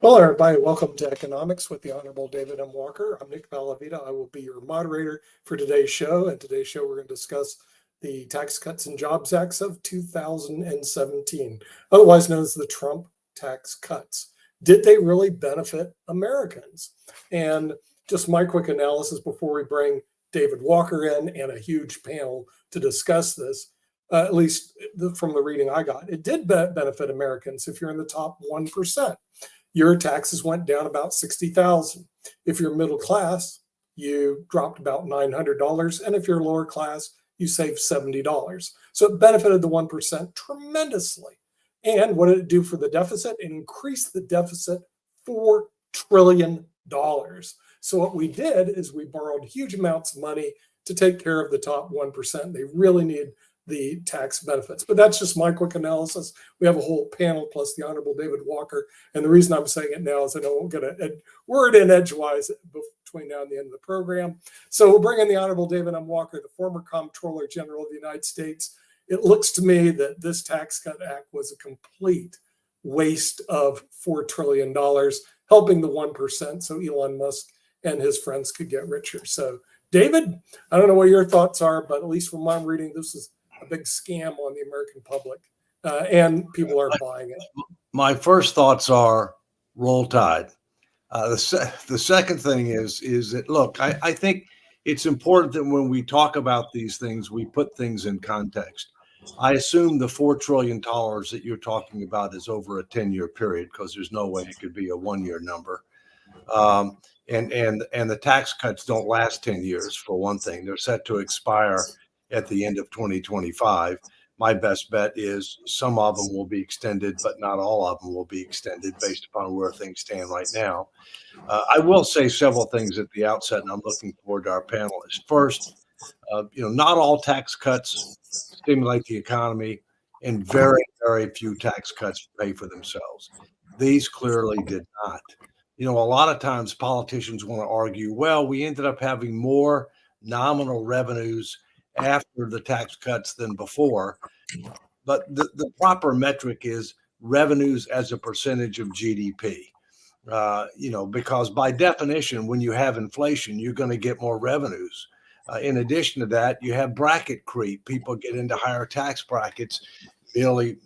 Hello, everybody. Welcome to Economics with the Honorable David M. Walker. I'm Nick Malavita. I will be your moderator for today's show. And today's show, we're going to discuss the Tax Cuts and Jobs Acts of 2017, otherwise known as the Trump tax cuts. Did they really benefit Americans? And just my quick analysis before we bring David Walker in and a huge panel to discuss this, at least from the reading I got, it did benefit Americans if you're in the top 1%. Your taxes went down about $60,000. If you're middle class, you dropped about $900. And if you're lower class, you saved $70. So it benefited the 1% tremendously. And what did it do for the deficit? It increased the deficit $4 trillion. So what we did is we borrowed huge amounts of money to take care of the top 1%. They really need the tax benefits. But that's just my quick analysis. We have a whole panel plus the Honorable David Walker. And the reason I'm saying it now is I don't get a word in edgewise between now and the end of the program. So we'll bring in the Honorable David M. Walker, the former Comptroller General of the United States. It looks to me that this Tax Cut Act was a complete waste of $4 trillion, helping the 1% so Elon Musk and his friends could get richer. So David, I don't know what your thoughts are, but at least from my reading, this is a big scam on the American public, and people are buying it. My first thoughts are roll tide. The second thing is that, look, I think it's important that when we talk about these things, we put things in context. I assume the $4 trillion that you're talking about is over a 10-year period, because there's no way it could be a one-year number. And the tax cuts don't last 10 years, for one thing. They're set to expire at the end of 2025. My best bet is some of them will be extended, but not all of them will be extended based upon where things stand right now. I will say several things at the outset, and I'm looking forward to our panelists. First, not all tax cuts stimulate the economy, and very, very few tax cuts pay for themselves. These clearly did not. A lot of times politicians want to argue, well, we ended up having more nominal revenues after the tax cuts than before. But the proper metric is revenues as a percentage of GDP. Because by definition, when you have inflation, you're going to get more revenues. In addition to that, you have bracket creep. People get into higher tax brackets merely,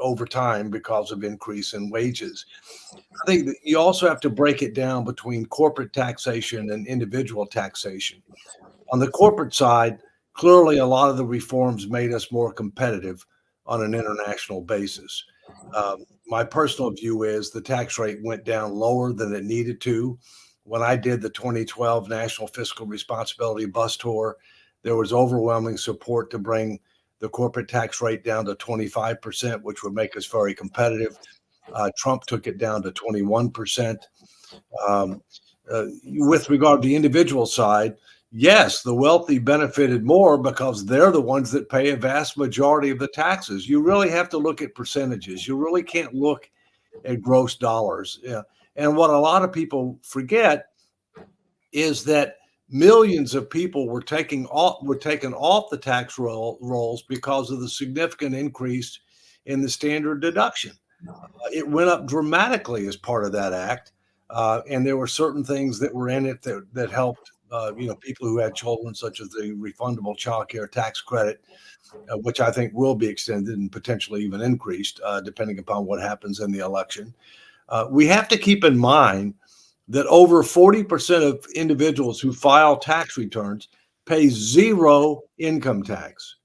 over time because of increase in wages. I think that you also have to break it down between corporate taxation and individual taxation. On the corporate side, clearly a lot of the reforms made us more competitive on an international basis. My personal view is the tax rate went down lower than it needed to. When I did the 2012 National Fiscal Responsibility Bus Tour, there was overwhelming support to bring the corporate tax rate down to 25%, which would make us very competitive. Trump took it down to 21%. With regard to the individual side, yes, the wealthy benefited more because they're the ones that pay a vast majority of the taxes. You really have to look at percentages. You really can't look at gross dollars. And what a lot of people forget is that millions of people were taken off the tax rolls because of the significant increase in the standard deduction. It went up dramatically as part of that act, and there were certain things that were in it that helped people who had children, such as the refundable child care tax credit, which I think will be extended and potentially even increased, depending upon what happens in the election. We have to keep in mind that over 40% of individuals who file tax returns pay zero income tax.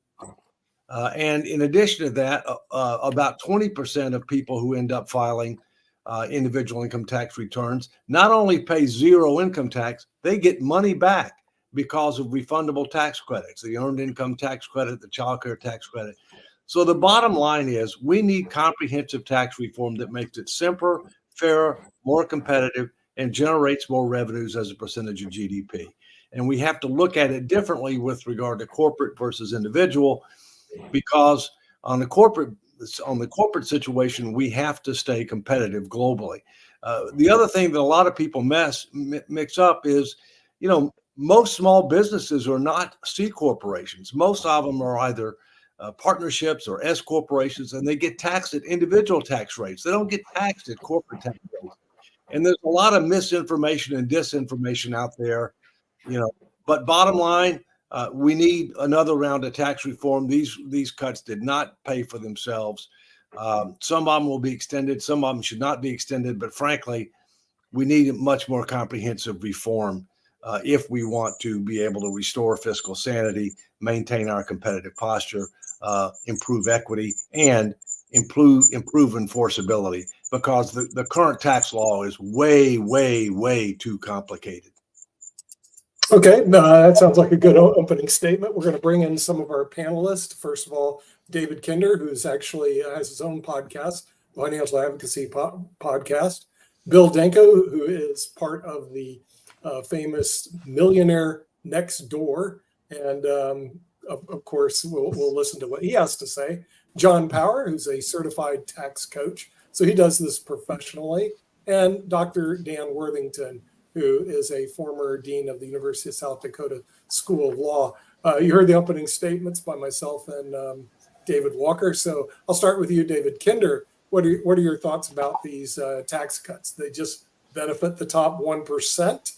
And in addition to that, about 20% of people who end up filing individual income tax returns not only pay zero income tax, they get money back because of refundable tax credits, the earned income tax credit, the child care tax credit. So the bottom line is we need comprehensive tax reform that makes it simpler, fairer, more competitive, and generates more revenues as a percentage of GDP. And we have to look at it differently with regard to corporate versus individual, because on the corporate situation, we have to stay competitive globally. The other thing that a lot of people mix up is, most small businesses are not C corporations. Most of them are either partnerships or S corporations, and they get taxed at individual tax rates. They don't get taxed at corporate tax rates. And there's a lot of misinformation and disinformation out there, But bottom line, we need another round of tax reform. These cuts did not pay for themselves. Some of them will be extended. Some of them should not be extended. But frankly, we need much more comprehensive reform if we want to be able to restore fiscal sanity, maintain our competitive posture, improve equity, and improve enforceability, because the current tax law is way, way, way too complicated. Okay, that sounds like a good opening statement. We're going to bring in some of our panelists. First of all, David Kinder, who's actually has his own podcast, Financial Advocacy Podcast. Bill Denko, who is part of the famous Millionaire Next Door. And of course, we'll listen to what he has to say. John Power, who's a certified tax coach. So he does this professionally. And Dr. Dan Worthington, who is a former dean of the University of South Dakota School of Law. You heard the opening statements by myself and David Walker. So I'll start with you, David Kinder. What are your thoughts about these tax cuts? They just benefit the top 1%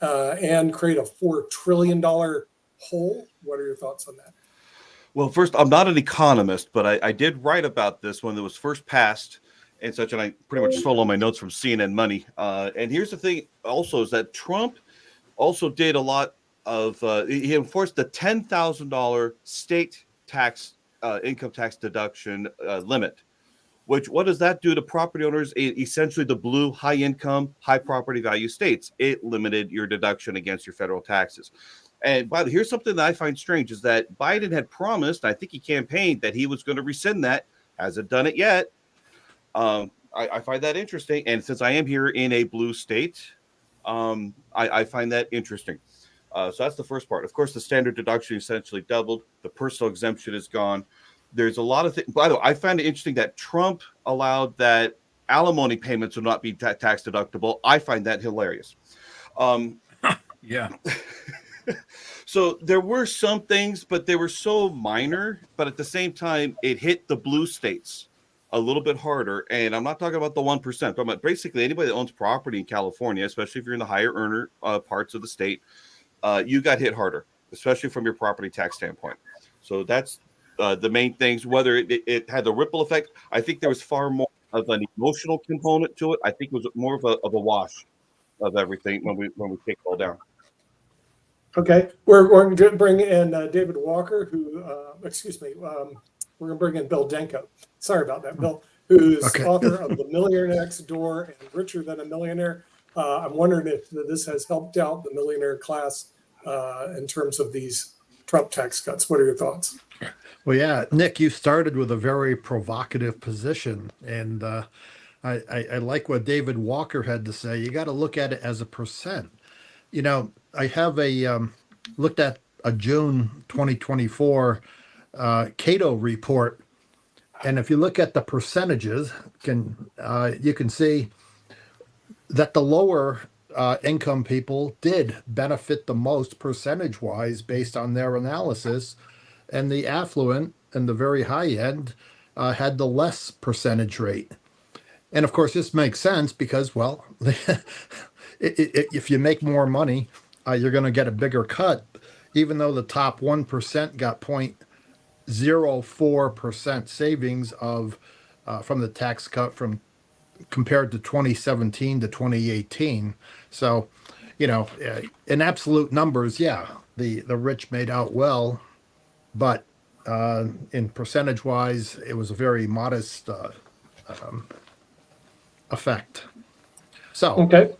and create a $4 trillion hole. What are your thoughts on that? Well, first, I'm not an economist, but I did write about this when it was first passed and such, and I pretty much stole all my notes from CNN Money. And here's the thing also is that Trump also did a lot of, he enforced the $10,000 state tax, income tax deduction limit. What does that do to property owners? Essentially, the blue, high income, high property value states. It limited your deduction against your federal taxes. And by the way, here's something that I find strange is that Biden had promised, I think he campaigned, that he was going to rescind that. Hasn't done it yet. I find that interesting. And since I am here in a blue state, I find that interesting. So that's the first part. Of course, the standard deduction essentially doubled. The personal exemption is gone. There's a lot of things. By the way, I find it interesting that Trump allowed that alimony payments will not be tax deductible. I find that hilarious. Yeah. So there were some things, but they were so minor. But at the same time, it hit the blue states a little bit harder. And I'm not talking about the 1%. I'm talking about basically anybody that owns property in California, especially if you're in the higher earner parts of the state, you got hit harder, especially from your property tax standpoint. So that's the main things. Whether it had the ripple effect, I think there was far more of an emotional component to it. I think it was more of a wash of everything when we take it all down. Okay, we're going to bring in David Walker, who, we're going to bring in Bill Denko. Sorry about that, Bill, who's author of The Millionaire Next Door and Richer Than a Millionaire. I'm wondering if this has helped out the millionaire class in terms of these Trump tax cuts. What are your thoughts? Well, yeah, Nick, you started with a very provocative position, and I like what David Walker had to say. You got to look at it as a percent. I have looked at a June 2024 Cato report, and if you look at the percentages, you can see that the lower income people did benefit the most percentage-wise based on their analysis, and the affluent and the very high end had the less percentage rate. And of course, this makes sense because, well, if you make more money, you're going to get a bigger cut, even though the top 1% got 0.04% savings from the tax cut compared to 2017 to 2018. So, in absolute numbers, yeah, the rich made out well, but in percentage wise, it was a very modest effect. So, okay.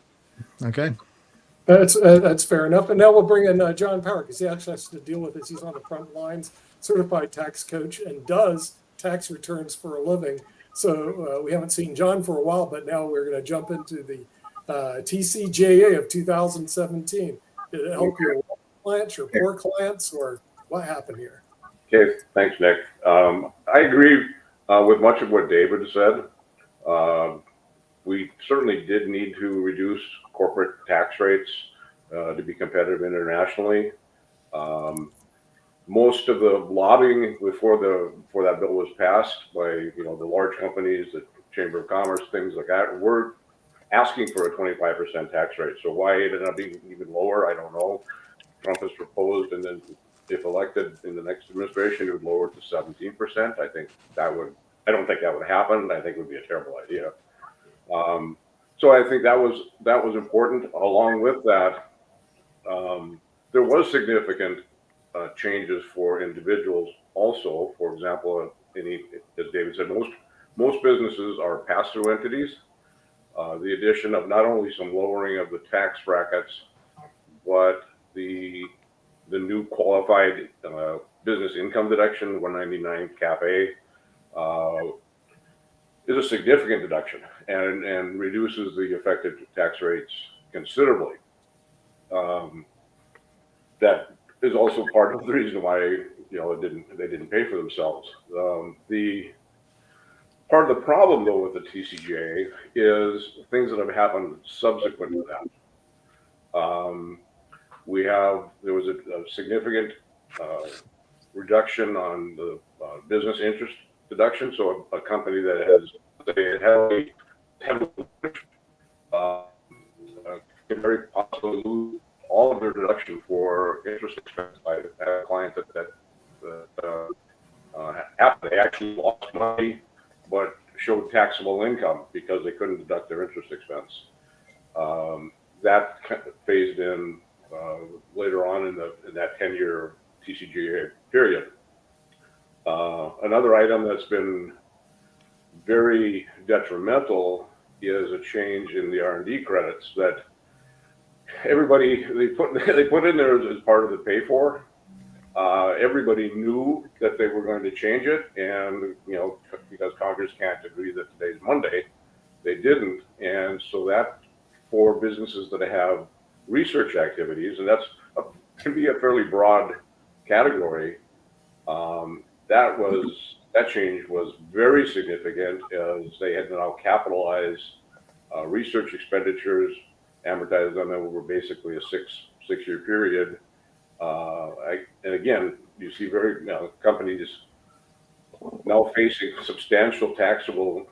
That's fair enough. And now we'll bring in John Power, because he actually has to deal with this. He's on the front lines, certified tax coach, and does tax returns for a living. So we haven't seen John for a while, but now we're going to jump into the TCJA of 2017. Did it help your clients, your poor clients, or what happened here? Okay, thanks, Nick. I agree with much of what David said. We certainly did need to reduce corporate tax rates to be competitive internationally. most of the lobbying before that bill was passed by, you know, the large companies, the Chamber of Commerce, things like that, were asking for a 25% tax rate. So why it ended up being even lower, I don't know. Trump has proposed, and then if elected in the next administration, he would lower it to 17%. I don't think that would happen. I think it would be a terrible idea. So I think that was important. Along with that, there was significant changes for individuals. Also, for example, as David said, most businesses are pass-through entities. The addition of not only some lowering of the tax brackets, but the new qualified business income deduction, 199 Cap A, is a significant deduction and reduces the effective tax rates considerably. That is also part of the reason why, you know, they didn't pay for themselves. The part of the problem though with the TCJA is things that have happened subsequent to that. There was a significant reduction on the business interest deduction. So a company that has heavily can very possibly lose all of their deduction for interest expense. I had a client that happened. They actually lost money, but showed taxable income because they couldn't deduct their interest expense. That phased in later on in that 10-year TCJA period. Another item that's been very detrimental is a change in the R&D credits that everybody they put in there as part of the pay for. Everybody knew that they were going to change it, and you know, because Congress can't agree that today's Monday, they didn't, and so that for businesses that have research activities, and can be a fairly broad category. That change was very significant as they had now capitalized research expenditures, amortized them over basically a six-year period. And again, you see companies now facing substantial taxable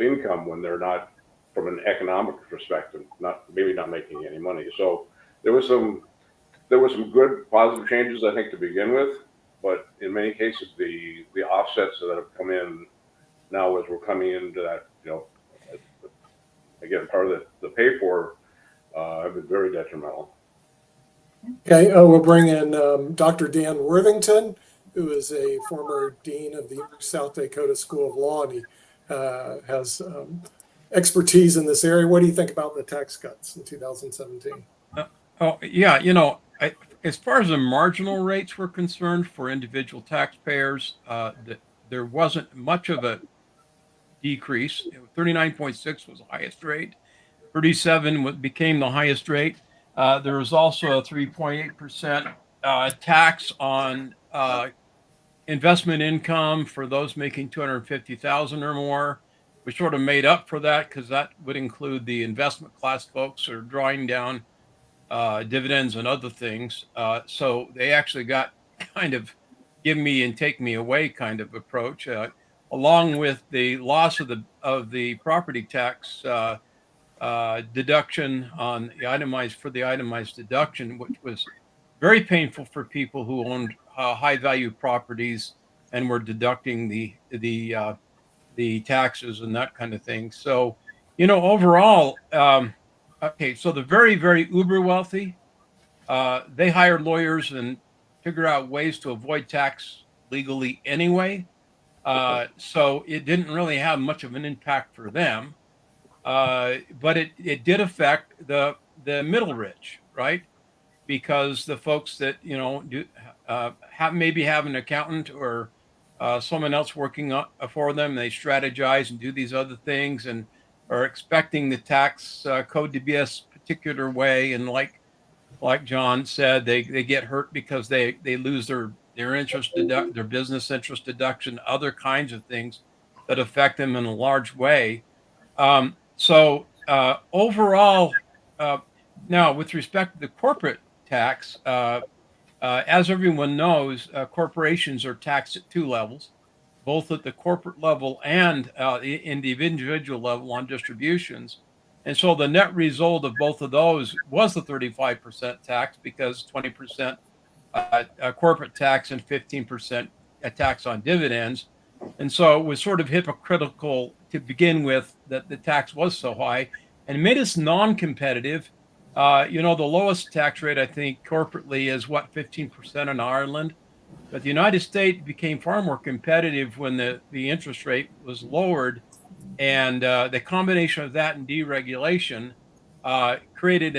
income when they're not, from an economic perspective, maybe not making any money. So there was some good positive changes, I think, to begin with, but in many cases the offsets that have come in now as we're coming into that, you know, again, part of the pay for have been very detrimental. Okay, we'll bring in Dr. Dan Worthington, who is a former dean of the South Dakota School of Law, and he has expertise in this area. What do you think about the tax cuts in 2017? Oh, yeah, you know, as far as the marginal rates were concerned for individual taxpayers, there wasn't much of a decrease. 39.6 was the highest rate. 37 became the highest rate. There was also a 3.8% tax on investment income for those making 250,000 or more. We sort of made up for that because that would include the investment class folks who are drawing down dividends and other things. So they actually got kind of give me and take me away kind of approach, along with the loss of the property tax deduction on the itemized deduction, which was very painful for people who owned high value properties and were deducting the taxes and that kind of thing. So, you know, overall, okay, so the very, very uber wealthy, they hired lawyers and figured out ways to avoid tax legally anyway. So it didn't really have much of an impact for them. But it did affect the middle rich, right? Because the folks that, you know, maybe have an accountant or someone else working for them, they strategize and do these other things and are expecting the tax code to be a particular way. And like John said, they get hurt because they lose their their business interest deduction, other kinds of things that affect them in a large way. So overall, now with respect to the corporate tax, As everyone knows, corporations are taxed at two levels, both at the corporate level and in the individual level on distributions. And so the net result of both of those was the 35% tax, because 20% corporate tax and 15% tax on dividends. And so it was sort of hypocritical to begin with that the tax was so high, and made us non-competitive. The lowest tax rate, I think, corporately is what, 15% in Ireland. But the United States became far more competitive when the interest rate was lowered, and the combination of that and deregulation created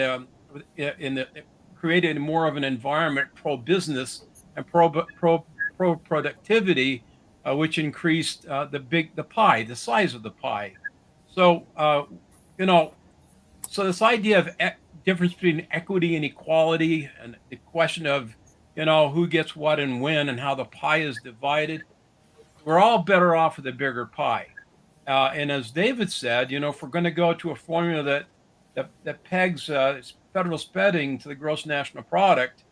created more of an environment pro business and pro productivity, which increased the size of the pie. So you know, so this idea of difference between equity and equality, and the question of who gets what and when, and how the pie is divided, we're all better off with a bigger pie. And as David said, if we're going to go to a formula that pegs federal spending to the gross national product,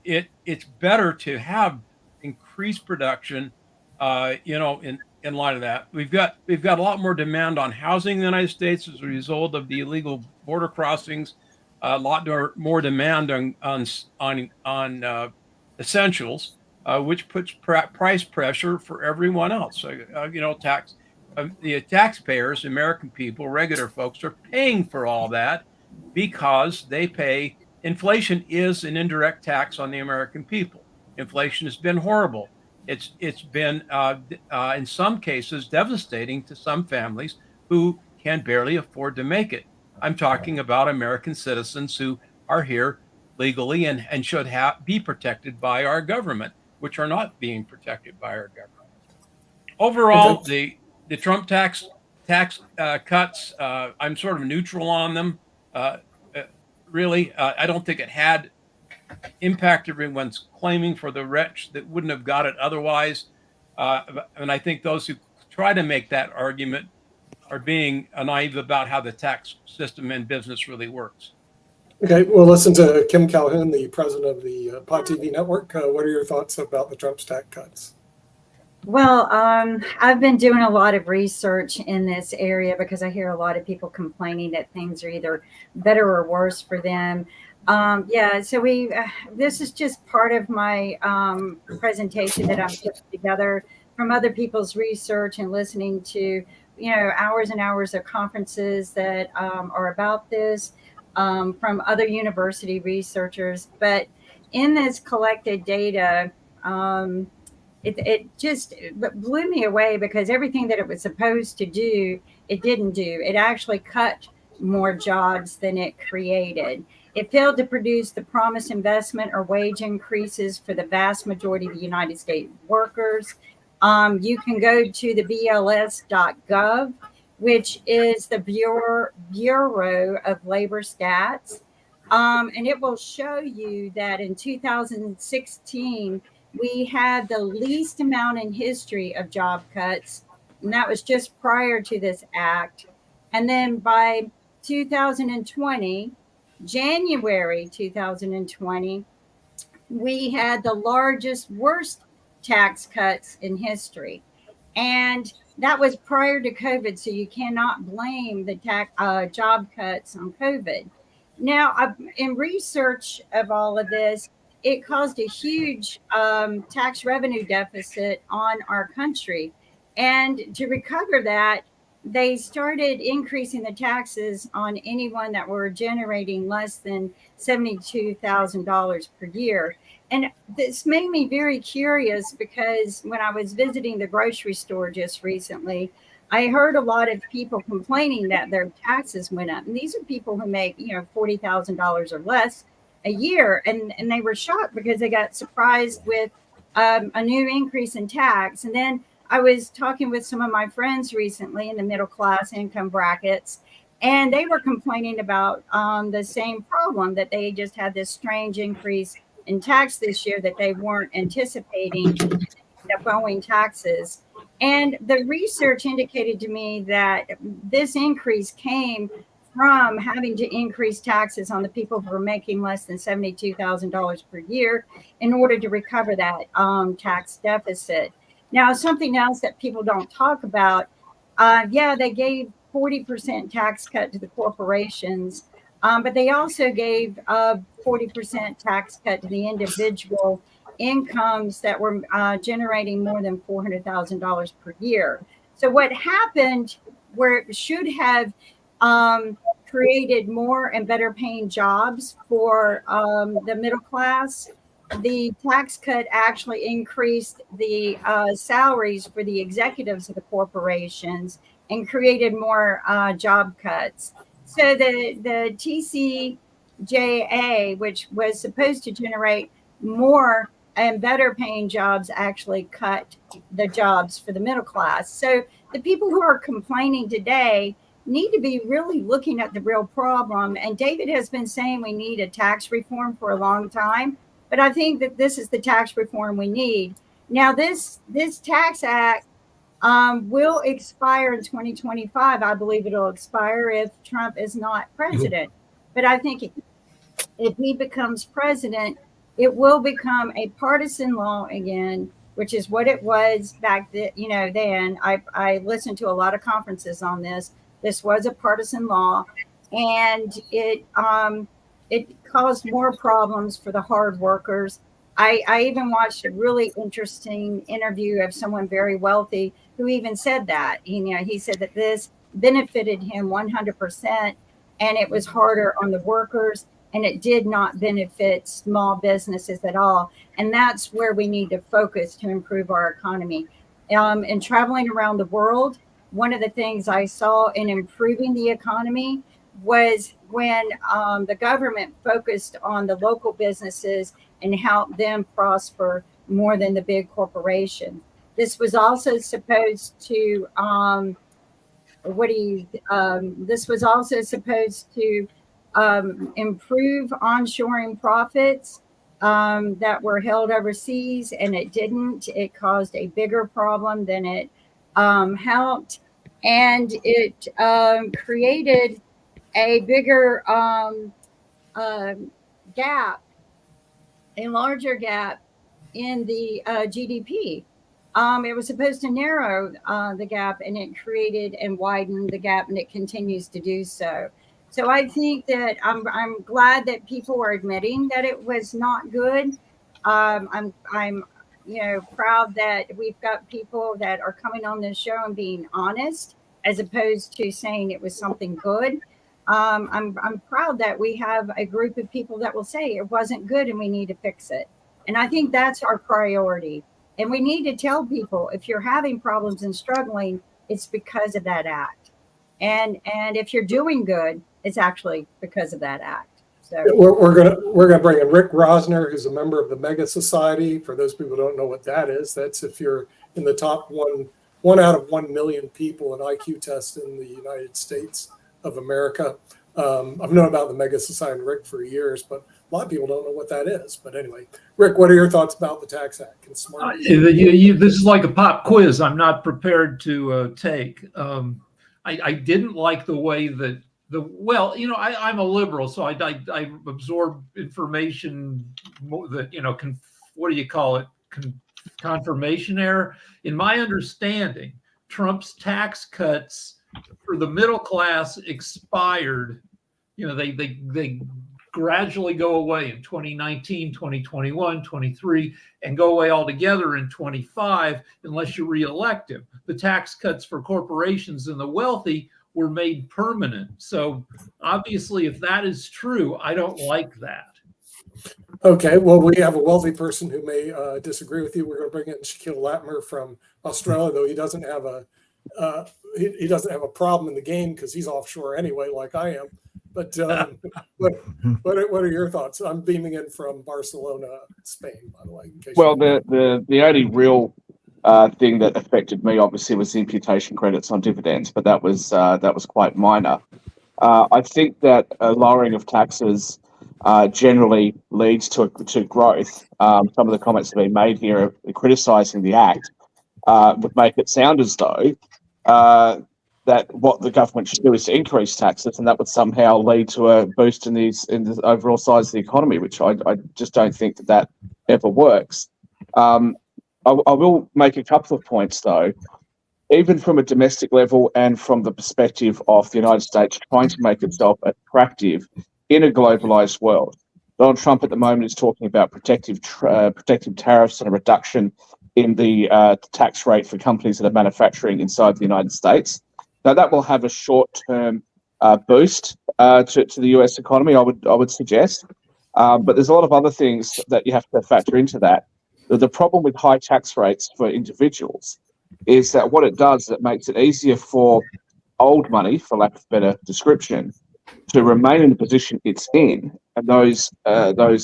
it's better to have increased production. In light of that, we've got a lot more demand on housing in the United States as a result of the illegal border crossings. A lot more demand on essentials, which puts price pressure for everyone else. So, the taxpayers, American people, regular folks, are paying for all that because they pay. Inflation is an indirect tax on the American people. Inflation has been horrible. It's been in some cases devastating to some families who can barely afford to make it. I'm talking about American citizens who are here legally and should be protected by our government, which are not being protected by our government. Overall, the Trump tax cuts, I'm sort of neutral on them. Really, I don't think it had impact everyone's claiming for the rich that wouldn't have got it otherwise. And I think those who try to make that argument are being naive about how the tax system and business really works. Okay, we'll listen to Kim Calhoun, the president of the Pod TV network. What are your thoughts about the Trump's tax cuts? Well, I've been doing a lot of research in this area because I hear a lot of people complaining that things are either better or worse for them. So this is just part of my presentation that I'm putting together from other people's research and listening to, hours and hours of conferences that are about this from other university researchers. But in this collected data, it just blew me away because everything that it was supposed to do, it didn't do. It actually cut more jobs than it created. It failed to produce the promised investment or wage increases for the vast majority of the United States workers. You can go to the BLS.gov, which is the Bureau of Labor Stats, and it will show you that in 2016, we had the least amount in history of job cuts, and that was just prior to this act. And then by 2020, January 2020, we had the worst tax cuts in history. And that was prior to COVID, so you cannot blame the job cuts on COVID. Now, in research of all of this, it caused a huge tax revenue deficit on our country. And to recover that, they started increasing the taxes on anyone that were generating less than $72,000 per year. And this made me very curious because when I was visiting the grocery store just recently, I heard a lot of people complaining that their taxes went up. And these are people who make, $40,000 or less a year. And they were shocked because they got surprised with a new increase in tax. And then I was talking with some of my friends recently in the middle class income brackets, and they were complaining about the same problem, that they just had this strange increase in tax this year that they weren't anticipating, the owing taxes. And the research indicated to me that this increase came from having to increase taxes on the people who are making less than $72,000 per year in order to recover that tax deficit. Now, something else that people don't talk about, yeah, they gave 40% tax cut to the corporations, but they also gave a 40% tax cut to the individual incomes that were generating more than $400,000 per year. So what happened, where it should have created more and better paying jobs for the middle class, the tax cut actually increased the salaries for the executives of the corporations and created more job cuts. So the TCJA, which was supposed to generate more and better paying jobs, actually cut the jobs for the middle class. So the people who are complaining today need to be really looking at the real problem. And David has been saying we need a tax reform for a long time, but I think that this is the tax reform we need. Now, this tax act will expire in 2025. I believe it'll expire if Trump is not president. But I think if he becomes president, it will become a partisan law again, which is what it was back then. Then I listened to a lot of conferences on this. This was a partisan law, and it caused more problems for the hard workers. I even watched a really interesting interview of someone very wealthy who even said that. He said that this benefited him 100%, and it was harder on the workers, and it did not benefit small businesses at all. And that's where we need to focus to improve our economy. And traveling around the world, one of the things I saw in improving the economy was when the government focused on the local businesses and helped them prosper more than the big corporations. This was also supposed to improve onshoring profits that were held overseas, and it didn't. It caused a bigger problem than it helped, and it created a bigger gap, a larger gap in the GDP. It was supposed to narrow the gap, and it created and widened the gap, and it continues to do so. So I think that I'm glad that people are admitting that it was not good. I'm proud that we've got people that are coming on this show and being honest, as opposed to saying it was something good. I'm proud that we have a group of people that will say it wasn't good and we need to fix it. And I think that's our priority. And we need to tell people, if you're having problems and struggling, it's because of that act. And if you're doing good, it's actually because of that act. So we're gonna bring in Rick Rosner, who's a member of the Mega Society. For those people who don't know what that is, that's if you're in the top one out of 1 million people in IQ test in the United States of America. I've known about the Mega Society and Rick for years, but a lot of people don't know what that is. But anyway, Rick, what are your thoughts about the Tax Act? Can smart this is like a pop quiz. I'm not prepared to take. I didn't like the way that I'm a liberal, so I absorb information that what do you call it? Confirmation error. In my understanding, Trump's tax cuts for the middle class expired. They gradually go away in 2019, 2021, 23, and go away altogether in 25 unless you reelect him. The tax cuts for corporations and the wealthy were made permanent. So obviously, if that is true, I don't like that. Okay, well, we have a wealthy person who may disagree with you. We're going to bring in Shaquille Latmer from Australia, though he doesn't have a problem in the game because he's offshore anyway, like I am. But what are your thoughts? I'm beaming in from Barcelona, Spain, by the way. Well, the only real thing that affected me obviously was the imputation credits on dividends, but that was quite minor. I think that a lowering of taxes generally leads to growth. Some of the comments that have been made here criticising the act would make it sound as though that what the government should do is to increase taxes, and that would somehow lead to a boost in the overall size of the economy, which I just don't think that ever works. I will make a couple of points though. Even from a domestic level and from the perspective of the United States trying to make itself attractive in a globalized world. Donald Trump at the moment is talking about protective tariffs and a reduction in the tax rate for companies that are manufacturing inside the United States. Now that will have a short-term boost to the US economy, I would suggest. But there's a lot of other things that you have to factor into that. The problem with high tax rates for individuals is that what it does is it makes it easier for old money, for lack of better description, to remain in the position it's in, and those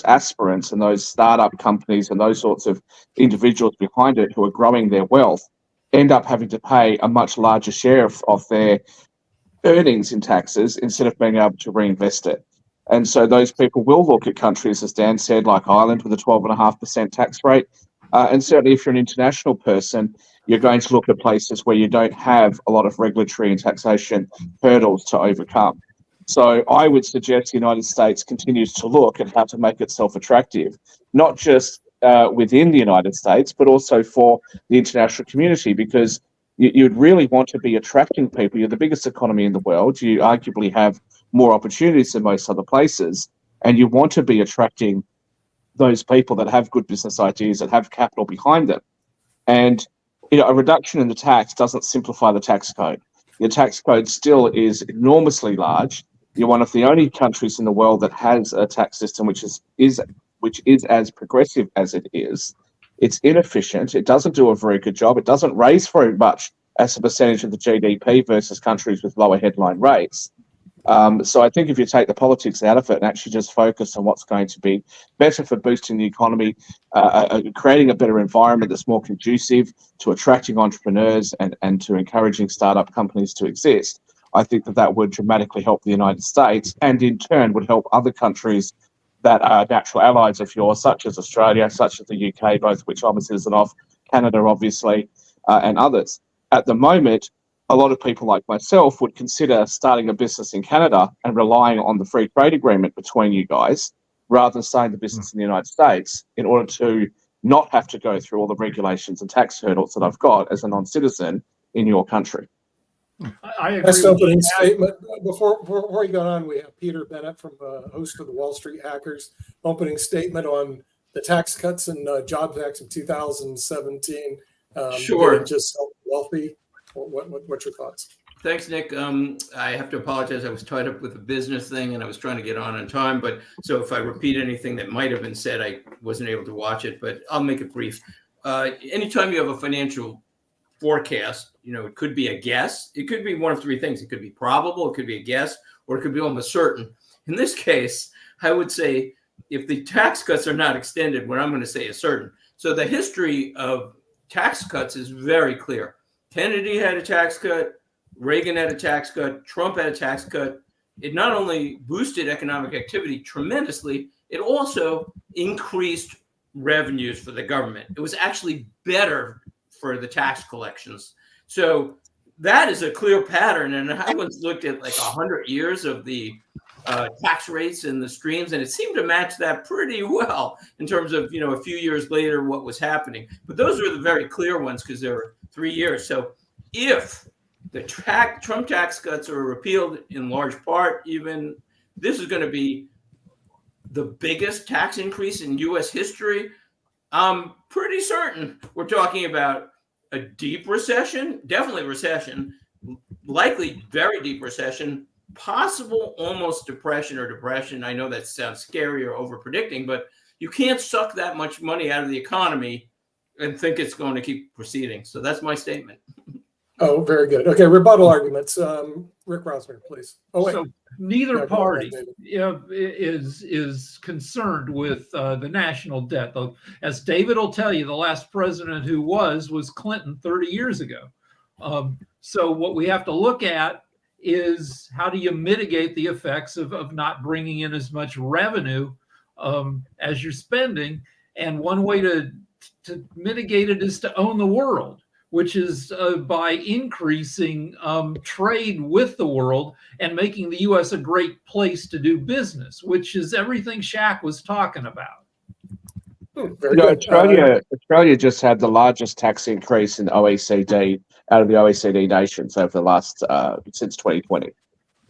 aspirants and those startup companies and those sorts of individuals behind it who are growing their wealth end up having to pay a much larger share of their earnings in taxes instead of being able to reinvest it. And so those people will look at countries, as Dan said, like Ireland with a 12.5% tax rate. And certainly if you're an international person, you're going to look at places where you don't have a lot of regulatory and taxation hurdles to overcome. So I would suggest the United States continues to look at how to make itself attractive, not just within the United States, but also for the international community, because you'd really want to be attracting people. You're the biggest economy in the world. You arguably have more opportunities than most other places, and you want to be attracting those people that have good business ideas, that have capital behind them. And a reduction in the tax doesn't simplify the tax code. Your tax code still is enormously large. You're one of the only countries in the world that has a tax system which is as progressive as it is. It's inefficient. It doesn't do a very good job. It doesn't raise very much as a percentage of the GDP versus countries with lower headline rates. So I think if you take the politics out of it and actually just focus on what's going to be better for boosting the economy, creating a better environment that's more conducive to attracting entrepreneurs and to encouraging startup companies to exist, I think that would dramatically help the United States, and in turn would help other countries that are natural allies of yours, such as Australia, such as the UK, both of which I'm a citizen of, Canada, obviously, and others. At the moment, a lot of people like myself would consider starting a business in Canada and relying on the free trade agreement between you guys, rather than starting the business in the United States, in order to not have to go through all the regulations and tax hurdles that I've got as a non-citizen in your country. I agree. Best opening statement. Before we go on, we have Peter Bennett, from host of the Wall Street Hackers, opening statement on the tax cuts and Jobs Act of 2017. Sure. Just wealthy. What's your thoughts? Thanks, Nick. I have to apologize. I was tied up with a business thing and I was trying to get on time. But so if I repeat anything that might have been said, I wasn't able to watch it, but I'll make it brief. Anytime you have a financial forecast, it could be a guess. It could be one of three things. It could be probable, it could be a guess, or it could be almost certain. In this case, I would say if the tax cuts are not extended, what I'm going to say is certain. So the history of tax cuts is very clear. Kennedy had a tax cut, Reagan had a tax cut, Trump had a tax cut. It not only boosted economic activity tremendously, it also increased revenues for the government. It was actually better for the tax collections. So that is a clear pattern. And I once looked at like 100 years of the tax rates and the streams, and it seemed to match that pretty well in terms of, a few years later, what was happening. But those are the very clear ones because there were 3 years. So if the Trump tax cuts are repealed in large part, even this is going to be the biggest tax increase in U.S. history. I'm pretty certain we're talking about a deep recession, definitely recession, likely very deep recession, possible almost depression or depression. I know that sounds scary or over predicting, but you can't suck that much money out of the economy and think it's going to keep proceeding. So that's my statement. Oh, very good. Okay, rebuttal arguments. Rick Rosner, please. Oh, wait. So neither party ahead, is concerned with the national debt. Though, as David will tell you, the last president who was Clinton 30 years ago. So what we have to look at is how do you mitigate the effects of not bringing in as much revenue as you're spending. And one way to mitigate it is to own the world. which is by increasing trade with the world and making the U.S. a great place to do business, which is everything Shaq was talking about. Very good. Australia just had the largest tax increase in OECD out of the OECD nations over the last since 2020.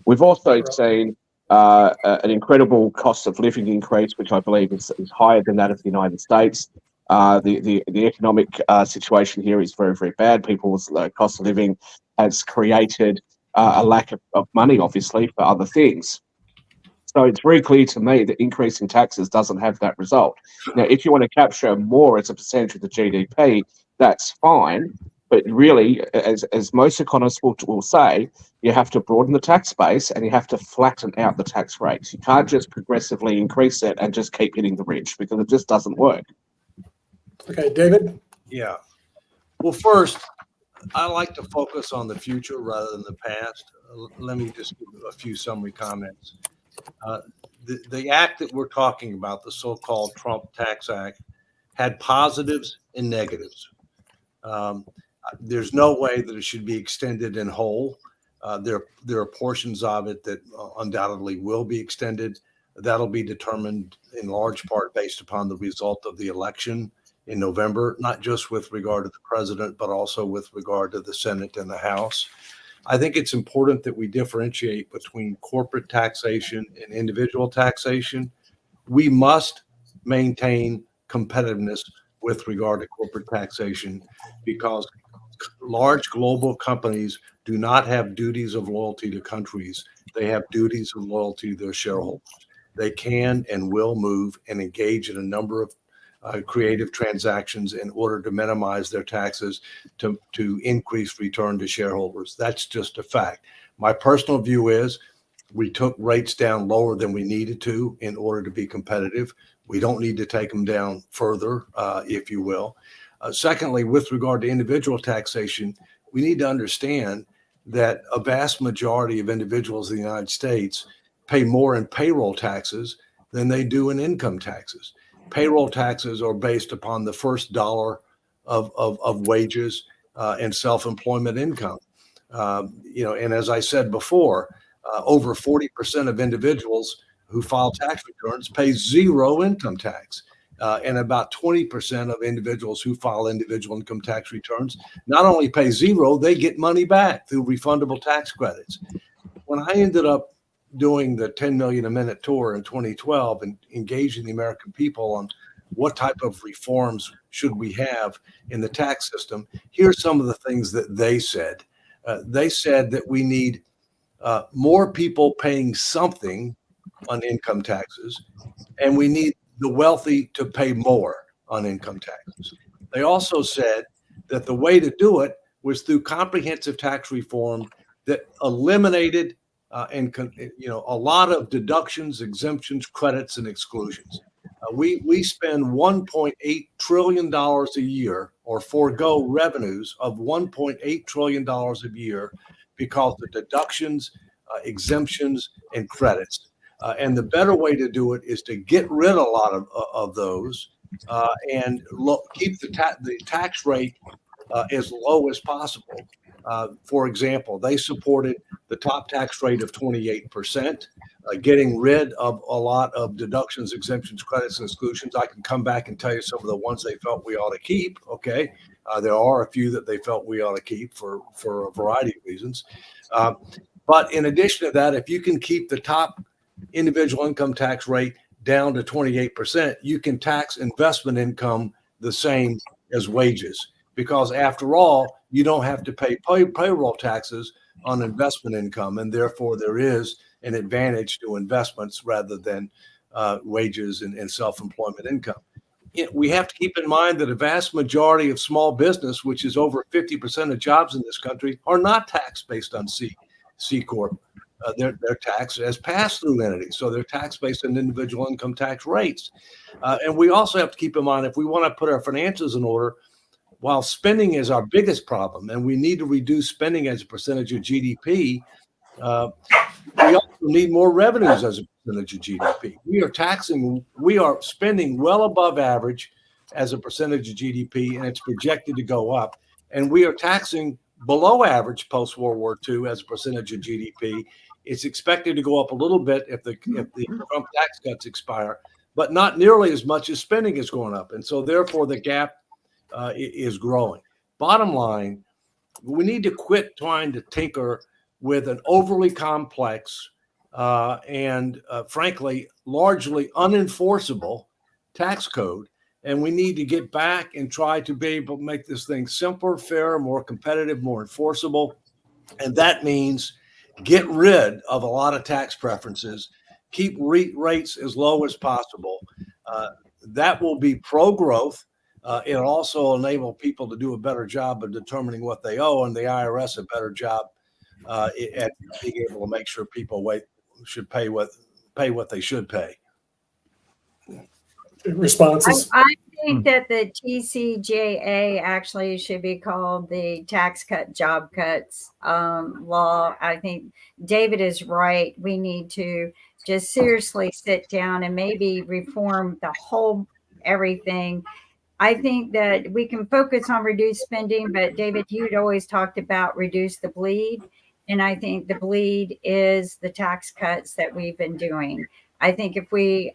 We've also seen an incredible cost of living increase, which I believe is higher than that of the United States. The economic situation here is very, very bad. People's cost of living has created a lack of money, obviously, for other things. So it's very clear to me that increasing taxes doesn't have that result. Now, if you want to capture more as a percentage of the GDP, that's fine. But really, as most economists will say, you have to broaden the tax base and you have to flatten out the tax rates. You can't just progressively increase it and just keep hitting the rich, because it just doesn't work. Okay, David? Yeah. Well, first, I like to focus on the future rather than the past. Let me just give a few summary comments. The act that we're talking about, the so-called Trump Tax Act, had positives and negatives. There's no way that it should be extended in whole. There are portions of it that undoubtedly will be extended. That'll be determined in large part based upon the result of the election in November, not just with regard to the president, but also with regard to the Senate and the House. I think it's important that we differentiate between corporate taxation and individual taxation. We must maintain competitiveness with regard to corporate taxation, because large global companies do not have duties of loyalty to countries. They have duties of loyalty to their shareholders. They can and will move and engage in a number of creative transactions in order to minimize their taxes to increase return to shareholders. That's just a fact. My personal view is we took rates down lower than we needed to in order to be competitive. We don't need to take them down further, if you will. Secondly, with regard to individual taxation, we need to understand that a vast majority of individuals in the United States pay more in payroll taxes than they do in income taxes. Payroll taxes are based upon the first dollar of wages and self-employment income. And as I said before, over 40% of individuals who file tax returns pay zero income tax. And about 20% of individuals who file individual income tax returns not only pay zero, they get money back through refundable tax credits. When I ended up doing the 10 million a minute tour in 2012 and engaging the American people on what type of reforms should we have in the tax system, here's some of the things that they said. They said that we need more people paying something on income taxes, and we need the wealthy to pay more on income taxes. They also said that the way to do it was through comprehensive tax reform that eliminated a lot of deductions, exemptions, credits, and exclusions. We spend $1.8 trillion a year, or forego revenues of $1.8 trillion a year, because of deductions, exemptions, and credits. And the better way to do it is to get rid of a lot of those and keep the tax rate as low as possible. For example, they supported the top tax rate of 28%, getting rid of a lot of deductions, exemptions, credits, and exclusions. I can come back and tell you some of the ones they felt we ought to keep. Okay. There are a few that they felt we ought to keep for a variety of reasons. But in addition to that, if you can keep the top individual income tax rate down to 28%, you can tax investment income the same as wages, because after all, you don't have to pay payroll taxes on investment income, and therefore there is an advantage to investments rather than wages and self-employment income. We have to keep in mind that a vast majority of small business, which is over 50% of jobs in this country, are not taxed based on C Corp. They're taxed as pass-through entities, so they're taxed based on individual income tax rates. And we also have to keep in mind, if we want to put our finances in order, while spending is our biggest problem, and we need to reduce spending as a percentage of GDP, we also need more revenues as a percentage of GDP. We are spending well above average as a percentage of GDP, and it's projected to go up. and we are taxing below average post World War II as a percentage of GDP. It's expected to go up a little bit if the Trump tax cuts expire, but not nearly as much as spending is going up, and so therefore the gap is growing. Bottom line, we need to quit trying to tinker with an overly complex and frankly largely unenforceable tax code. And we need to get back and try to be able to make this thing simpler, fairer, more competitive, more enforceable. And that means get rid of a lot of tax preferences, keep rates as low as possible. That will be pro-growth. It'll also enable people to do a better job of determining what they owe, and the IRS a better job at being able to make sure people should pay what they should pay. Responses? I think that the TCJA actually should be called the Tax Cut Job Cuts law. I think David is right. We need to just seriously sit down and maybe reform the whole everything. I think that we can focus on reduced spending, but David, you'd always talked about reduce the bleed. And I think the bleed is the tax cuts that we've been doing. I think if we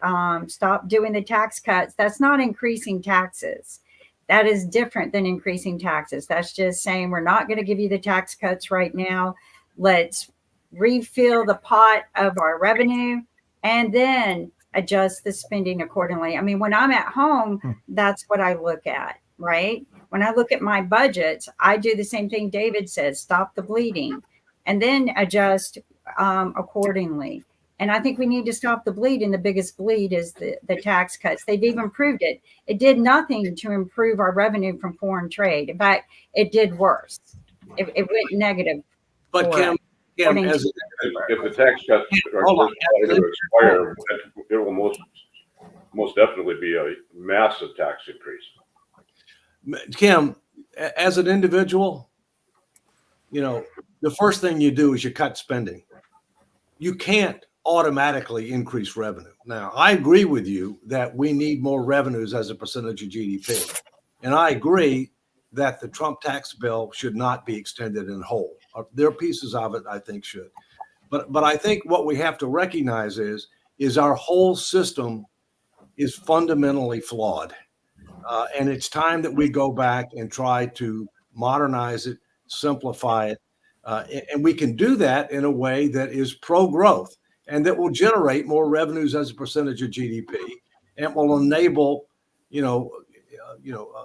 stop doing the tax cuts, that's not increasing taxes. That is different than increasing taxes. That's just saying we're not going to give you the tax cuts right now. Let's refill the pot of our revenue and then adjust the spending accordingly. I mean, when I'm at home, that's what I look at, right? When I look at my budgets, I do the same thing David says, stop the bleeding and then adjust accordingly. And I think we need to stop the bleed. And the biggest bleed is the tax cuts. They've even proved it. It did nothing to improve our revenue from foreign trade. In fact, it did worse. It went negative. But Kim, as if the tax cuts are going to expire, it will most definitely be a massive tax increase. Kim, as an individual, the first thing you do is you cut spending. You can't automatically increase revenue. Now, I agree with you that we need more revenues as a percentage of GDP. And I agree that the Trump tax bill should not be extended in whole. There are pieces of it I think should. But I think what we have to recognize is our whole system is fundamentally flawed. And it's time that we go back and try to modernize it, simplify it. And we can do that in a way that is pro-growth and that will generate more revenues as a percentage of GDP and will enable,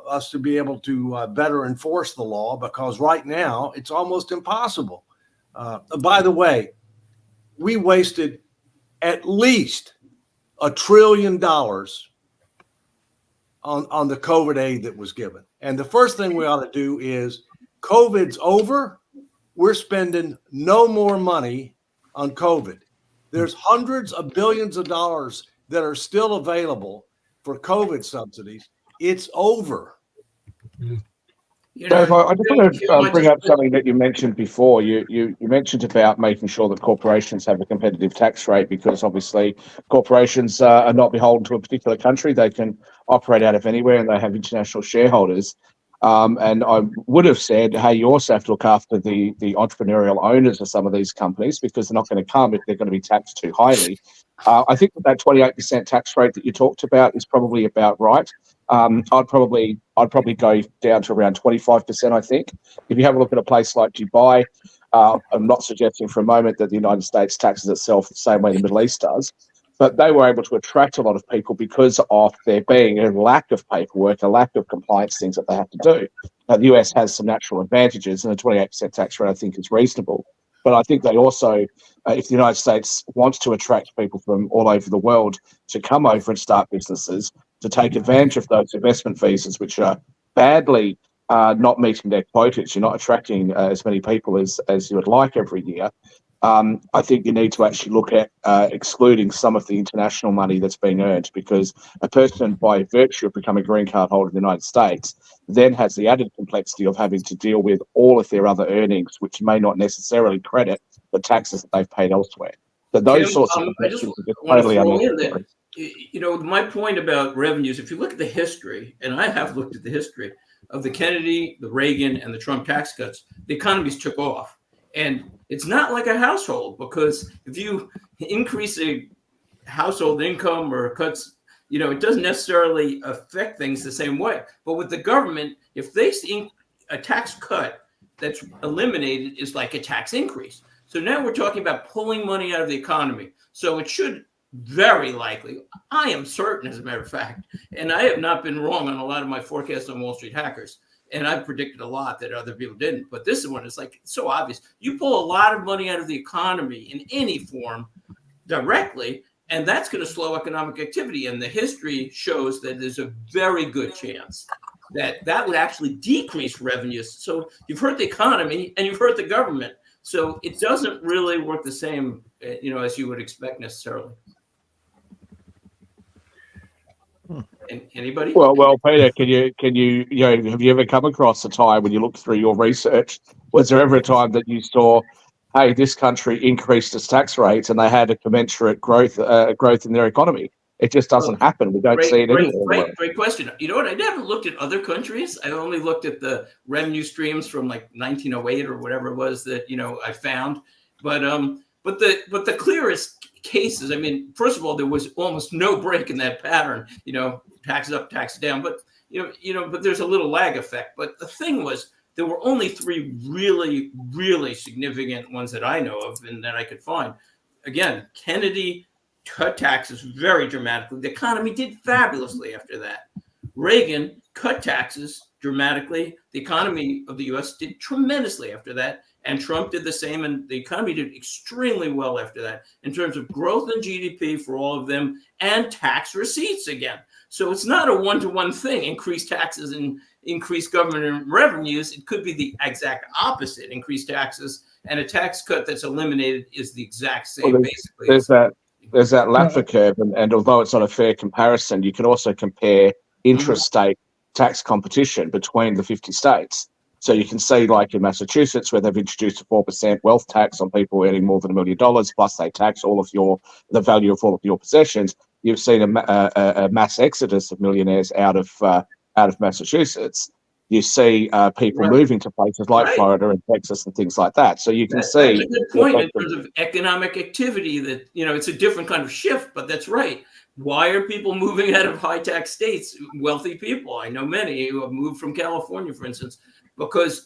us to be able to better enforce the law, because right now it's almost impossible. By the way, we wasted at least $1 trillion on the COVID aid that was given. And the first thing we ought to do is COVID's over. We're spending no more money on COVID. There's hundreds of billions of dollars that are still available for COVID subsidies. It's over. Dave, I just want to bring up something that you mentioned before. You mentioned about making sure that corporations have a competitive tax rate, because obviously corporations are not beholden to a particular country. They can operate out of anywhere and they have international shareholders. And I would have said, hey, you also have to look after the entrepreneurial owners of some of these companies, because they're not going to come if they're going to be taxed too highly. I think that 28% tax rate that you talked about is probably about right. I'd probably go down to around 25%, I think. If you have a look at a place like Dubai, I'm not suggesting for a moment that the United States taxes itself the same way the Middle East does, but they were able to attract a lot of people because of there being a lack of paperwork, a lack of compliance things that they have to do. Now, the US has some natural advantages, and a 28% tax rate, I think, is reasonable. But I think they also, if the United States wants to attract people from all over the world to come over and start businesses, to take advantage of those investment visas, which are badly not meeting their quotas, you're not attracting as many people as you would like every year. I think you need to actually look at excluding some of the international money that's being earned, because a person, by virtue of becoming a green card holder in the United States, then has the added complexity of having to deal with all of their other earnings, which may not necessarily credit the taxes that they've paid elsewhere. So those sorts of questions are just totally unnecessary. My point about revenues, if you look at the history, and I have looked at the history, of the Kennedy, the Reagan, and the Trump tax cuts, the economies took off. And it's not like a household, because if you increase a household income or cuts, it doesn't necessarily affect things the same way. But with the government, if they see a tax cut that's eliminated is like a tax increase. So now we're talking about pulling money out of the economy. So it should very likely, I am certain, as a matter of fact, and I have not been wrong on a lot of my forecasts on Wall Street Hackers. And I've predicted a lot that other people didn't. But this one is like so obvious. You pull a lot of money out of the economy in any form directly, and that's going to slow economic activity. And the history shows that there's a very good chance that that would actually decrease revenues. So you've hurt the economy and you've hurt the government. So it doesn't really work the same, as you would expect necessarily. Anybody? Well, Peter, can you have you ever come across a time when you looked through your research? Was there ever a time that you saw, hey, this country increased its tax rates and they had a commensurate growth in their economy? It just doesn't happen. We don't see it anymore. Great question. You know what? I never looked at other countries. I only looked at the revenue streams from like 1908 or whatever it was that I found. But the clearest cases, I mean, first of all, there was almost no break in that pattern. Taxes up, taxes down. But but there's a little lag effect. But the thing was, there were only three really, really significant ones that I know of and that I could find. Again, Kennedy cut taxes very dramatically. The economy did fabulously after that. Reagan cut taxes dramatically. The economy of the U.S. did tremendously after that. And Trump did the same. And the economy did extremely well after that in terms of growth in GDP for all of them and tax receipts again. So it's not a one-to-one thing, increase taxes and increase government revenues. It could be the exact opposite, increase taxes, and a tax cut that's eliminated is the exact same, basically. There's that Laffer curve, and although it's not a fair comparison, you can also compare intrastate tax competition between the 50 states. So you can see, like in Massachusetts, where they've introduced a 4% wealth tax on people earning more than $1 million, plus they tax the value of all of your possessions. You've seen a mass exodus of millionaires out of Massachusetts. You see people moving to places like Florida and Texas and things like that. So you can see. That's a good point in terms of economic activity. That it's a different kind of shift, but that's right. Why are people moving out of high tax states? Wealthy people, I know many who have moved from California, for instance,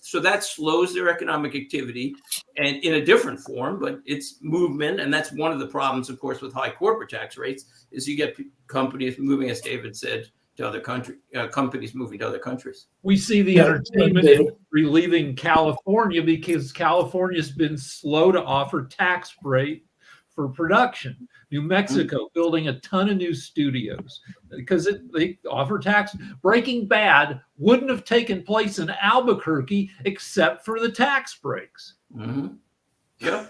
so that slows their economic activity, and in a different form, but it's movement, and that's one of the problems, of course, with high corporate tax rates is you get companies moving, as David said, to other companies moving to other countries. We see the entertainment industry leaving California because California's been slow to offer tax break for production. New Mexico building a ton of new studios because they offer tax. Breaking Bad wouldn't have taken place in Albuquerque except for the tax breaks. Yeah.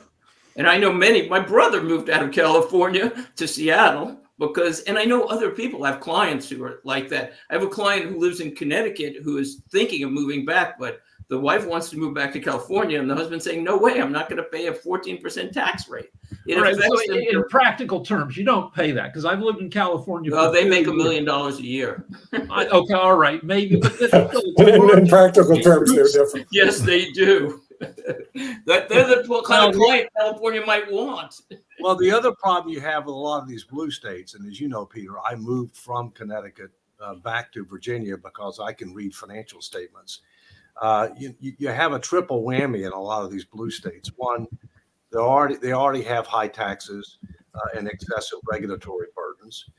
And I know my brother moved out of California to Seattle and I know other people have clients who are like that. I have a client who lives in Connecticut who is thinking of moving back, but the wife wants to move back to California, and the husband's saying, no way, I'm not going to pay a 14% tax rate. So in practical terms, you don't pay that because I've lived in California. Well, they make $1 million a year. Okay, all right, maybe. But in practical terms, they're different. Yes, they do. They're the kind of client California might want. Well, the other problem you have with a lot of these blue states, and as you know, Peter, I moved from Connecticut back to Virginia because I can read financial statements. You have a triple whammy in a lot of these blue states. One, they already have high taxes and excessive regulatory burdens.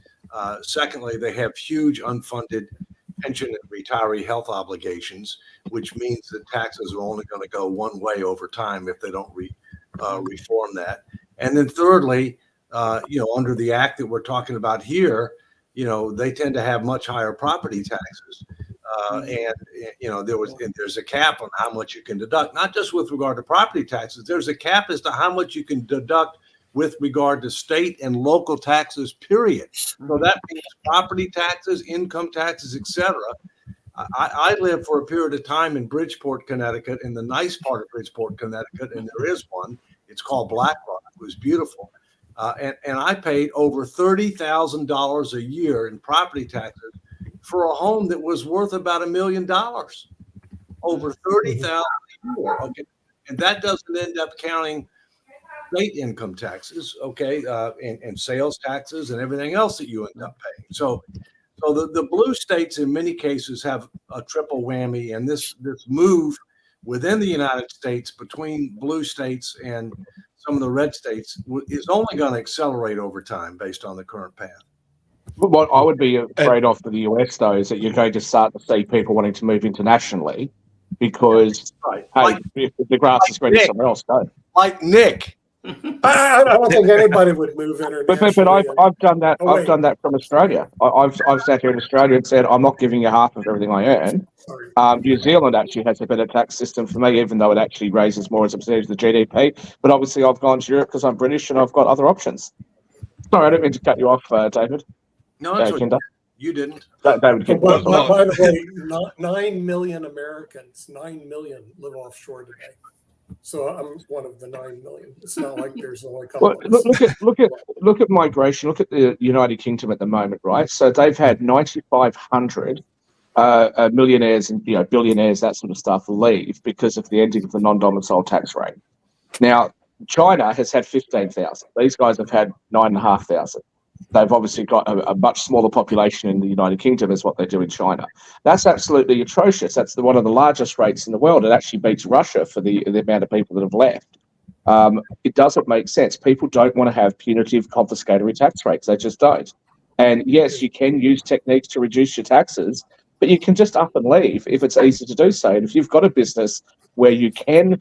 Secondly, they have huge unfunded pension and retiree health obligations, which means that taxes are only going to go one way over time if they don't reform that. And then thirdly, under the act that we're talking about here, they tend to have much higher property taxes. There's a cap on how much you can deduct, not just with regard to property taxes. There's a cap as to how much you can deduct with regard to state and local taxes, period. So that means property taxes, income taxes, etc. I lived for a period of time in Bridgeport, Connecticut, in the nice part of Bridgeport, Connecticut, and there is one. It's called Black Rock. It was beautiful. And I paid over $30,000 a year in property taxes for a home that was worth about $1 million, over 30,000 more. Okay, and that doesn't end up counting state income taxes, okay, and sales taxes and everything else that you end up paying. So the blue states in many cases have a triple whammy, and this move within the United States between blue states and some of the red states is only going to accelerate over time based on the current path. But what I would be afraid of for the US, though, is that you're going to start to see people wanting to move internationally because, Right. hey, if the grass is greener somewhere else, go. Like Nick. I don't think anybody would move internationally. But I've done that. Oh, I've done that from Australia. I've sat here in Australia and said I'm not giving you half of everything I earn. Sorry. New Zealand actually has a better tax system for me, even though it actually raises more as a percentage of the GDP. But obviously, I've gone to Europe because I'm British and I've got other options. Sorry, I didn't mean to cut you off, David. No, that's okay. Kinder. You didn't. David, By the way, 9 million Americans, 9 million live offshore today. So I'm one of the 9 million. It's not like there's only a couple. Well, look at migration. Look at the United Kingdom at the moment, right? So they've had 9,500 millionaires and billionaires, that sort of stuff, leave because of the ending of the non-domicile tax rate. Now, China has had 15,000. These guys have had 9,500. They've obviously got a much smaller population in the United Kingdom as what they do in China. That's absolutely atrocious. That's one of the largest rates in the world. It actually beats Russia for the amount of people that have left. It doesn't make sense. People don't want to have punitive confiscatory tax rates. They just don't. And yes, you can use techniques to reduce your taxes, but you can just up and leave if it's easy to do so. And if you've got a business where you can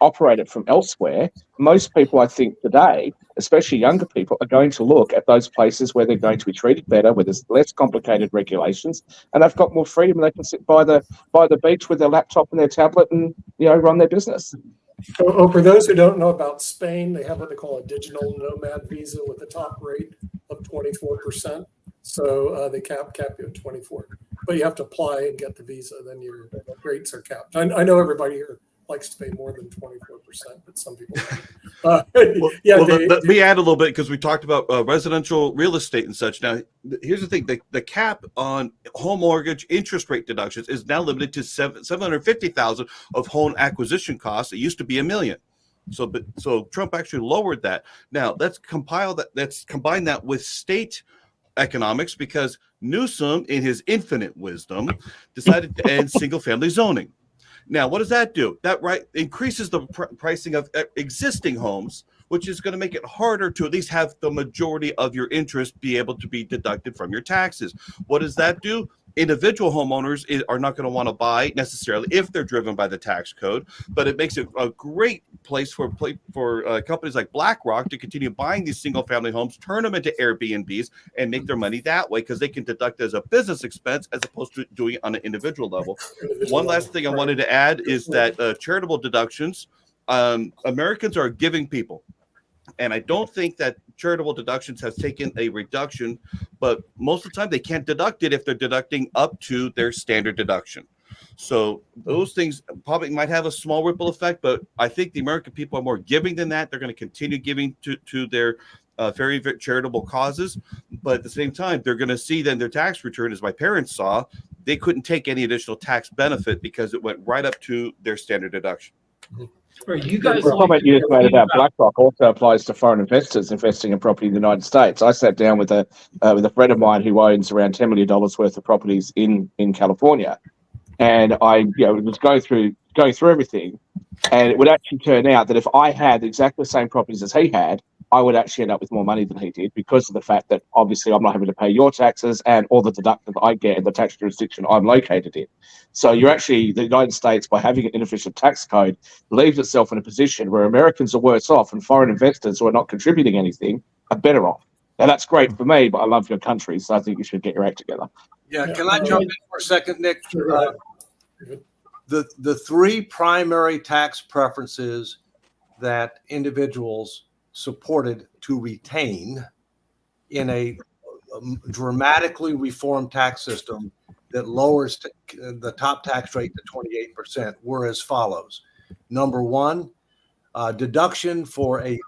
operate it from elsewhere, most people, I think, today, especially younger people, are going to look at those places where they're going to be treated better, where there's less complicated regulations, and they've got more freedom. They can sit by the beach with their laptop and their tablet and run their business. So, for those who don't know about Spain, they have what they call a digital nomad visa with a top rate of 24%. So they cap you at 24, but you have to apply and get the visa. Then your rates are capped. I know everybody here likes to pay more than 24%, but some people don't. Let me add a little bit because we talked about residential real estate and such. Now, here's the thing: the cap on home mortgage interest rate deductions is now limited to $750,000 of home acquisition costs. It used to be $1 million. So Trump actually lowered that. Now let's combine that with state economics, because Newsom, in his infinite wisdom, decided to end single-family zoning. Now, what does that do? That increases the pricing of existing homes, which is going to make it harder to at least have the majority of your interest be able to be deducted from your taxes. What does that do? Individual homeowners are not going to want to buy necessarily if they're driven by the tax code, but it makes it a great place for companies like BlackRock to continue buying these single-family homes, turn them into Airbnbs, and make their money that way because they can deduct it as a business expense as opposed to doing it on an individual level. One last thing I wanted to add is that charitable deductions, Americans are giving people. And I don't think that charitable deductions has taken a reduction, but most of the time they can't deduct it if they're deducting up to their standard deduction. So those things probably might have a small ripple effect, but I think the American people are more giving than that. They're going to continue giving to their very, very charitable causes. But at the same time, they're going to see then their tax return, as my parents saw, they couldn't take any additional tax benefit because it went right up to their standard deduction. You guys, the comment you just made about BlackRock also applies to foreign investors investing in property in the United States. I sat down with a friend of mine who owns around $10 million worth of properties in California, and I was going through everything, and it would actually turn out that if I had exactly the same properties as he had, I would actually end up with more money than he did because of the fact that obviously I'm not having to pay your taxes and all the deductions I get in the tax jurisdiction I'm located in. So you're actually, the United States, by having an inefficient tax code, leaves itself in a position where Americans are worse off and foreign investors who are not contributing anything are better off. Now that's great for me, but I love your country, so I think you should get your act together. Yeah, can I jump in for a second, Nick? The three primary tax preferences that individuals supported to retain in a dramatically reformed tax system that lowers the top tax rate to 28% were as follows. Number one, deduction for a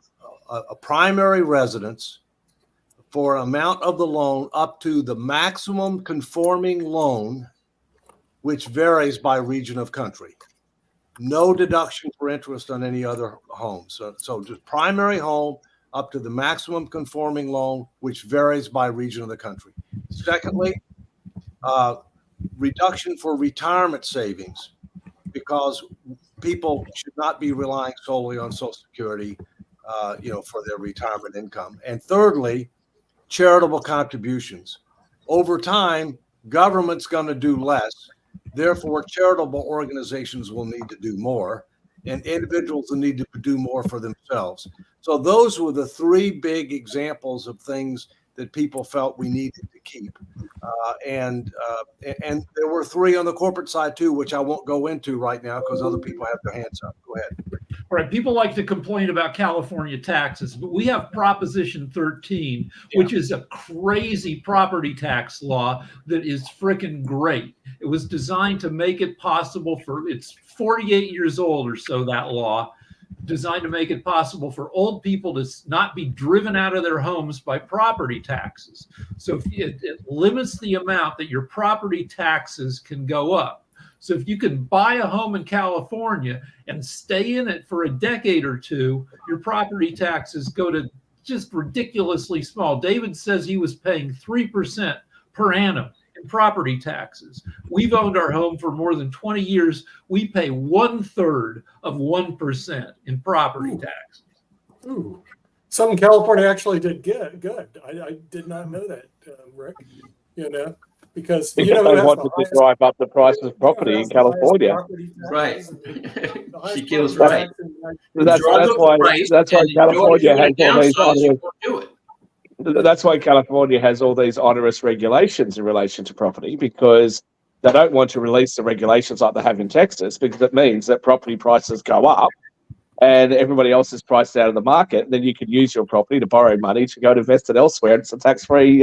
primary residence for amount of the loan up to the maximum conforming loan, which varies by region of country. No deduction for interest on any other home. So just primary home up to the maximum conforming loan, which varies by region of the country. Secondly, reduction for retirement savings, because people should not be relying solely on Social Security, for their retirement income. And thirdly, charitable contributions. Over time, government's going to do less. Therefore, charitable organizations will need to do more, and individuals will need to do more for themselves. So those were the three big examples of things that people felt we needed to keep. And there were three on the corporate side too, which I won't go into right now because other people have their hands up. Go ahead. All right, people like to complain about California taxes, but we have Proposition 13, which is a crazy property tax law that is freaking great. It was designed to make it possible it's 48 years old or so, that law, designed to make it possible for old people to not be driven out of their homes by property taxes. So it limits the amount that your property taxes can go up. So if you can buy a home in California and stay in it for a decade or two, your property taxes go to just ridiculously small. David says he was paying 3% per annum in property taxes. We've owned our home for more than 20 years. We pay 1/3 of 1% in property taxes. Ooh. Some in California actually did good. I did not know that, Rick. Because they wanted to drive up the price of property in California. Right. Shaquille's right. That's why California has all these onerous. That's why California has all these onerous regulations in relation to property, because they don't want to release the regulations like they have in Texas, because it means that property prices go up and everybody else is priced out of the market. And then you can use your property to borrow money to go to invest it elsewhere. It's a tax-free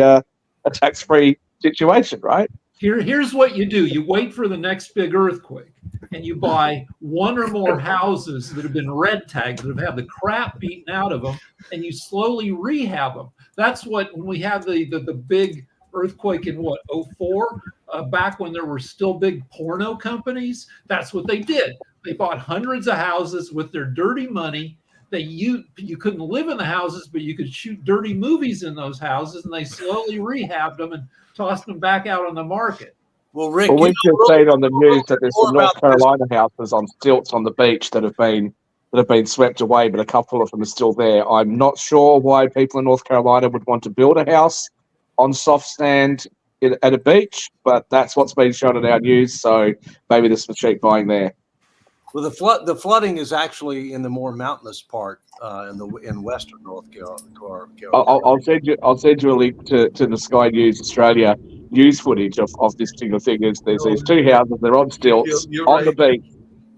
situation, right? Here's what you do. You wait for the next big earthquake and you buy one or more houses that have been red tagged, that have had the crap beaten out of them, and you slowly rehab them. That's what, when we had the big earthquake in 2004, back when there were still big porno companies, that's what they did. They bought hundreds of houses with their dirty money. You couldn't live in the houses, but you could shoot dirty movies in those houses, and they slowly rehabbed them and tossed them back out on the market. Well, Rick, we just seen on the news that there's some North Carolina houses on stilts on the beach that have been swept away, but a couple of them are still there. I'm not sure why people in North Carolina would want to build a house on soft sand at a beach, but that's what's been shown in our news. So maybe there's some cheap buying there. Well, the flooding is actually in the more mountainous part in western North Carolina. I'll send you a link to the Sky News Australia news footage of this particular thing. There's these two houses, they're on stilts on the beach,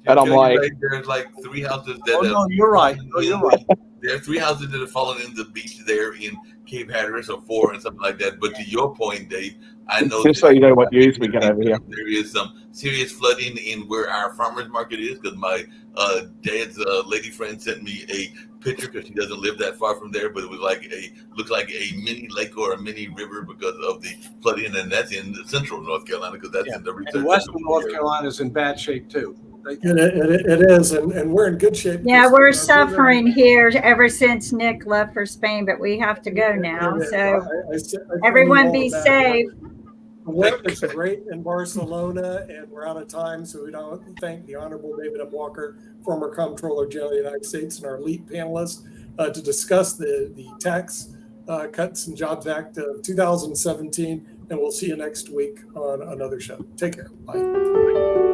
and I'm like, there's like three houses that. Oh no, you're right. No, you're right. There are three houses that have fallen in the beach there in Cape Hatteras, or four and something like that. But to your point, Dave, I know just so you know what news we get over here. There is some serious flooding in where our farmers market is, because my dad's lady friend sent me a picture, because she doesn't live that far from there, but it was looks like a mini lake or a mini river because of the flooding, and that's in central North Carolina, because that's in the research. And western North Carolina is in bad shape too. It is, and we're in good shape. Yeah, we're suffering here ever since Nick left for Spain, but we have to go now. So everyone be safe. The weather's great in Barcelona, and we're out of time, so we don't thank the Honorable David M. Walker, former Comptroller General of the United States, and our elite panelists to discuss the Tax Cuts and Jobs Act of 2017, and we'll see you next week on another show. Take care. Bye.